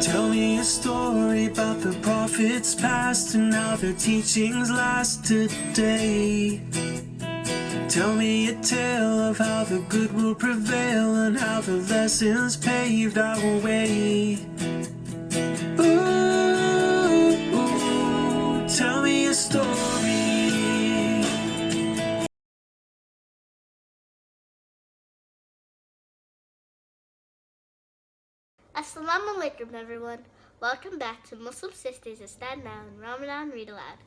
Tell me a story about the prophets past and how their teachings last today. Tell me a tale of how the good will prevail and how the lessons paved our way. Ooh, tell me a story. Assalamu alaikum everyone. Welcome back to Muslim Sisters of Stand Now and Ramadan Read Aloud.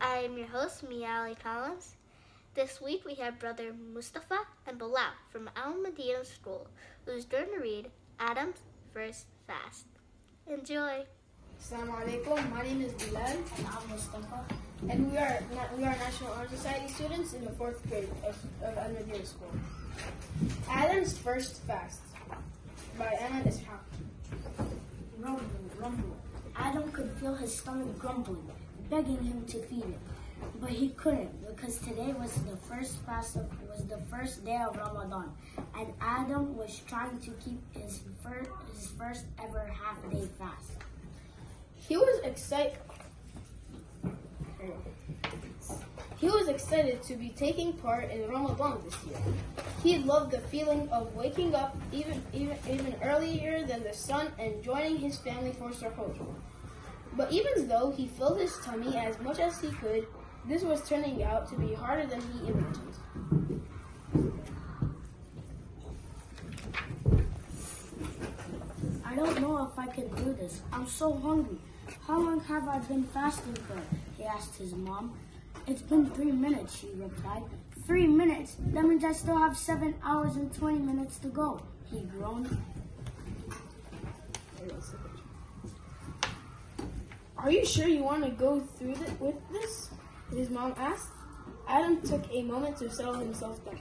I am your host, Mia Collins. This week we have brother Mustafa and Bilal from Medina school, who's going to read Adam's first fast. Enjoy. Assalamu alaikum. My name is Bilal and I'm Mustafa, and we are National Honor Society students in the 4th grade of Medina school. Adam's first fast by NEHS. Rumble, rumble. Adam could feel his stomach grumbling, begging him to feed it. But he couldn't, because today was the first day of Ramadan, and Adam was trying to keep his first ever half-day fast. He was excited to be taking part in Ramadan this year. He loved the feeling of waking up even earlier than the sun and joining his family for suhoor. But even though he filled his tummy as much as he could, this was turning out to be harder than he imagined. I don't know if I can do this. I'm so hungry. How long have I been fasting for? He asked his mom. It's been 3 minutes, she replied. 3 minutes? That means I still have 7 hours and 20 minutes to go, he groaned. Are you sure you want to go through with this? His mom asked. Adam took a moment to settle himself down.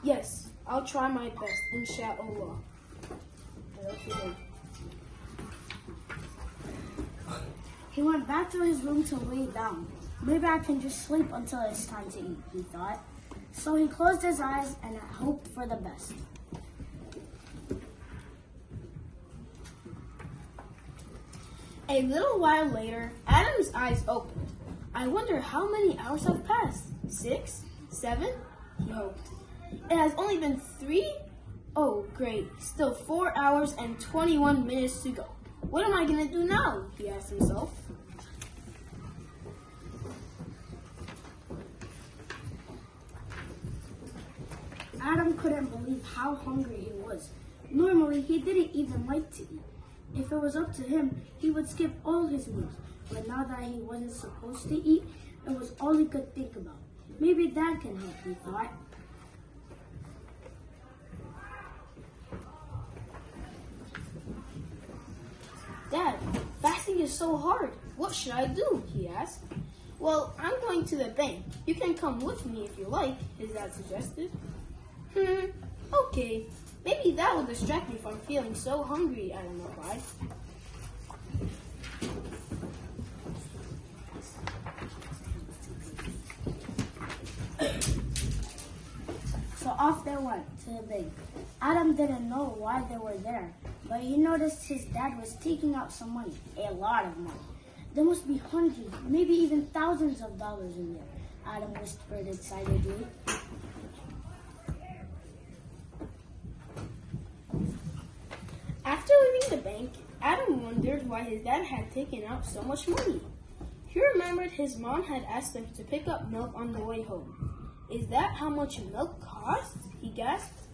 Yes, I'll try my best, inshallah. He went back to his room to lay down. Maybe I can just sleep until it's time to eat, he thought. So he closed his eyes and hoped for the best. A little while later, Adam's eyes opened. I wonder how many hours have passed. 6? 7? He hoped. It has only been 3? Oh, great. Still 4 hours and 21 minutes to go. What am I going to do now? He asked himself. Adam couldn't believe how hungry he was. Normally, he didn't even like to eat. If it was up to him, he would skip all his meals. But now that he wasn't supposed to eat, it was all he could think about. Maybe Dad can help, he thought. Dad, fasting is so hard. What should I do? He asked. Well, I'm going to the bank. You can come with me if you like, his dad suggested. Okay. Maybe that will distract me from feeling so hungry, Adam replied. So off they went to the bank. Adam didn't know why they were there, but he noticed his dad was taking out some money, a lot of money. There must be hundreds, maybe even thousands of dollars in there, Adam whispered excitedly. After leaving the bank, Adam wondered why his dad had taken out so much money. He remembered his mom had asked him to pick up milk on the way home. Is that how much milk costs? He gasped.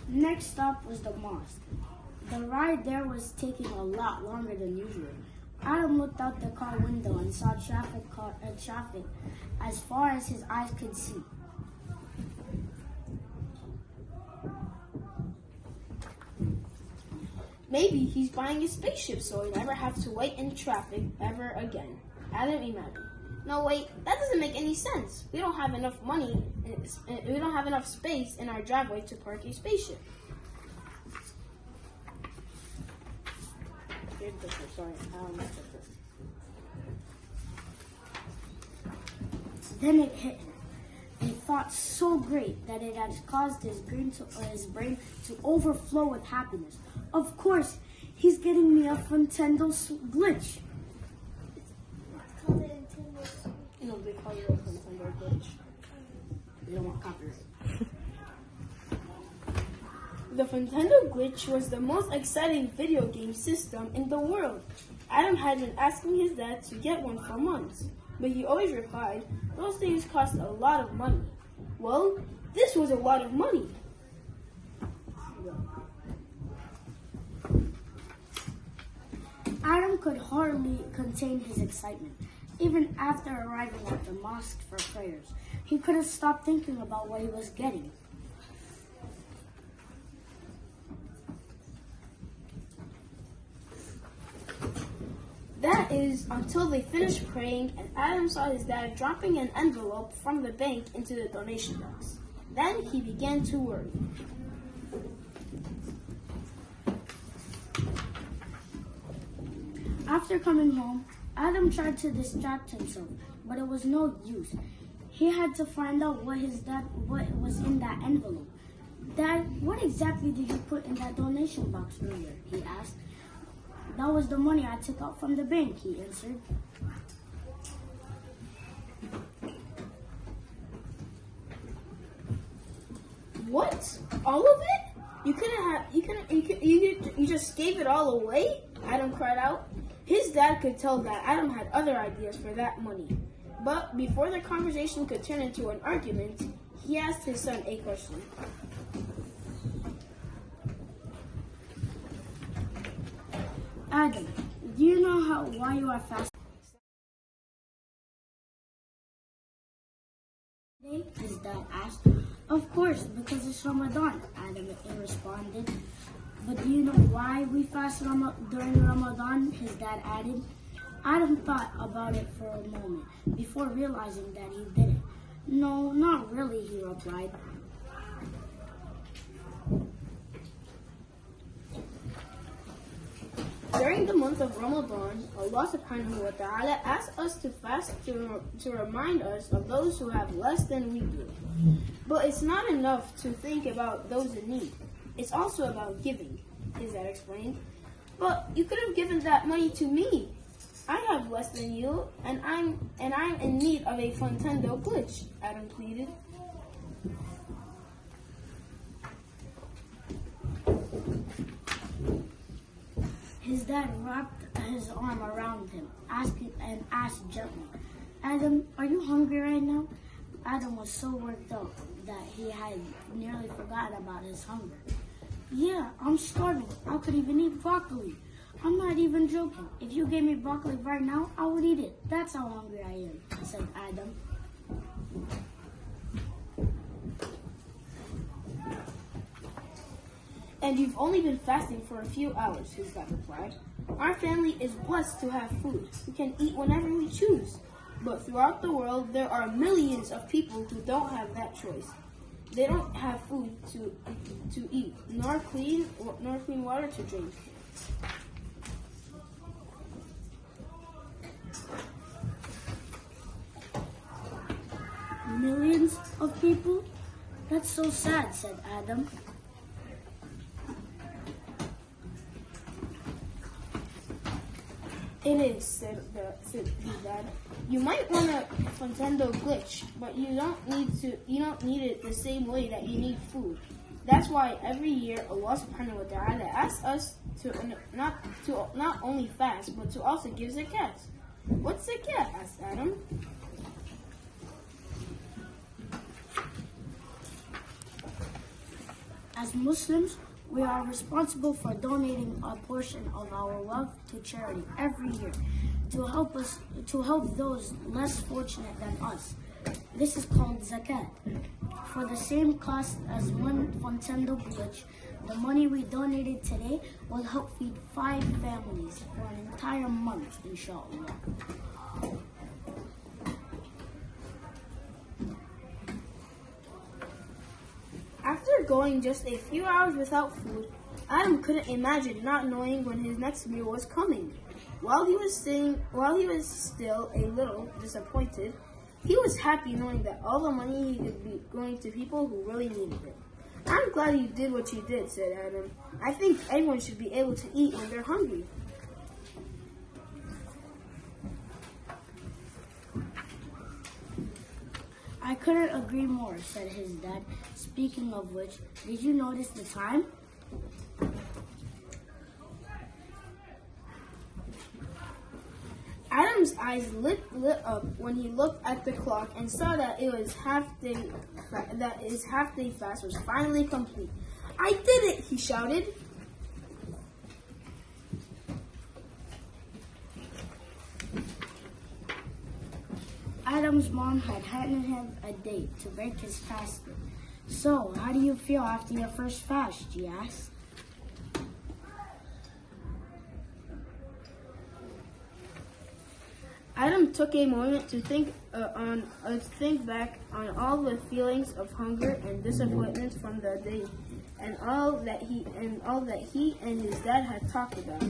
Next stop was the mosque. The ride there was taking a lot longer than usual. Adam looked out the car window and saw traffic as far as his eyes could see. Maybe he's buying a spaceship so he'll never have to wait in traffic ever again. Adam imagined. No, wait, that doesn't make any sense. We don't have enough money, we don't have enough space in our driveway to park a spaceship. Then it hit him. a thought so great that it had caused his brain to overflow with happiness. Of course, he's getting me a Nintendo glitch. No, they call it a Nintendo glitch. They don't want copyright. The Nintendo glitch was the most exciting video game system in the world. Adam had been asking his dad to get one for months, but he always replied, "Those things cost a lot of money." Well, this was a lot of money. Adam could hardly contain his excitement. Even after arriving at the mosque for prayers, he couldn't stop thinking about what he was getting. That is until they finished praying and Adam saw his dad dropping an envelope from the bank into the donation box. Then he began to worry. After coming home, Adam tried to distract himself, but it was no use. He had to find out what was in that envelope. "Dad, what exactly did you put in that donation box earlier?" he asked. "That was the money I took out from the bank," he answered. What? All of it? You just gave it all away? Adam cried out. His dad could tell that Adam had other ideas for that money. But before the conversation could turn into an argument, he asked his son a question. "Adam, do you know why you are fasting today?" his dad asked. "Of course, because it's Ramadan," Adam responded. "But do you know why we fast during Ramadan?" his dad added. Adam thought about it for a moment before realizing that he didn't. "No, not really," he replied. During the month of Ramadan, Allah subhanahu wa ta'ala asks us to fast to remind us of those who have less than we do. But it's not enough to think about those in need. It's also about giving, his dad explained. "But you could have given that money to me. I have less than you, and I'm in need of a Nintendo glitch," Adam pleaded. His dad wrapped his arm around him, asked gently, "Adam, are you hungry right now?" Adam was so worked up that he had nearly forgotten about his hunger. "Yeah, I'm starving. I could even eat broccoli. I'm not even joking. If you gave me broccoli right now, I would eat it. That's how hungry I am," said Adam. "And you've only been fasting for a few hours," his dad replied. "Our family is blessed to have food. We can eat whenever we choose. But throughout the world, there are millions of people who don't have that choice. They don't have food to eat, nor clean water to drink." "Millions of people? That's so sad," said Adam. "It is," said his dad. "You might want a Nintendo glitch, but you don't need it the same way that you need food. That's why every year Allah subhanahu wa ta'ala asks us to not only fast, but to also give zakat." "What's zakat?" asked Adam. "As Muslims, we are responsible for donating a portion of our wealth to charity every year to help those less fortunate than us. This is called zakat. For the same cost as one Nintendo glitch, the money we donated today will help feed 5 families for an entire month, inshallah." After going just a few hours without food, Adam couldn't imagine not knowing when his next meal was coming. While he was still a little disappointed, He was happy knowing that all the money would be going to people who really needed it. I'm glad you did what you did, said Adam. I think everyone should be able to eat when they're hungry. I couldn't agree more, said his dad. Speaking of which, did you notice the time? Adam's eyes lit up when he looked at the clock and saw that his half-day fast was finally complete. I did it, he shouted. Adam's mom had handed him a date to break his fasting. So, how do you feel after your first fast? She asked. Adam took a moment to think back on all the feelings of hunger and disappointment from the day, and all that he and his dad had talked about.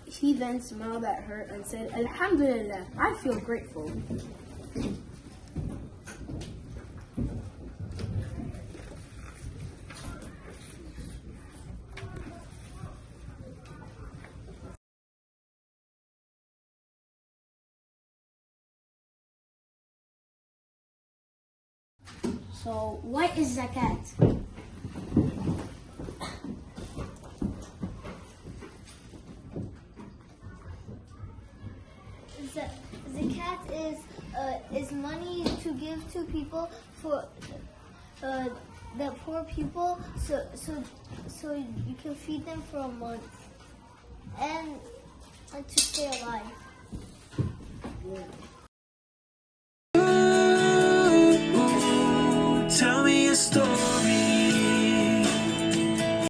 He then smiled at her and said, "Alhamdulillah, I feel grateful." So, what is zakat? Zakat is money to give to people for the poor people, so you can feed them for a month and to stay alive. Tell me a story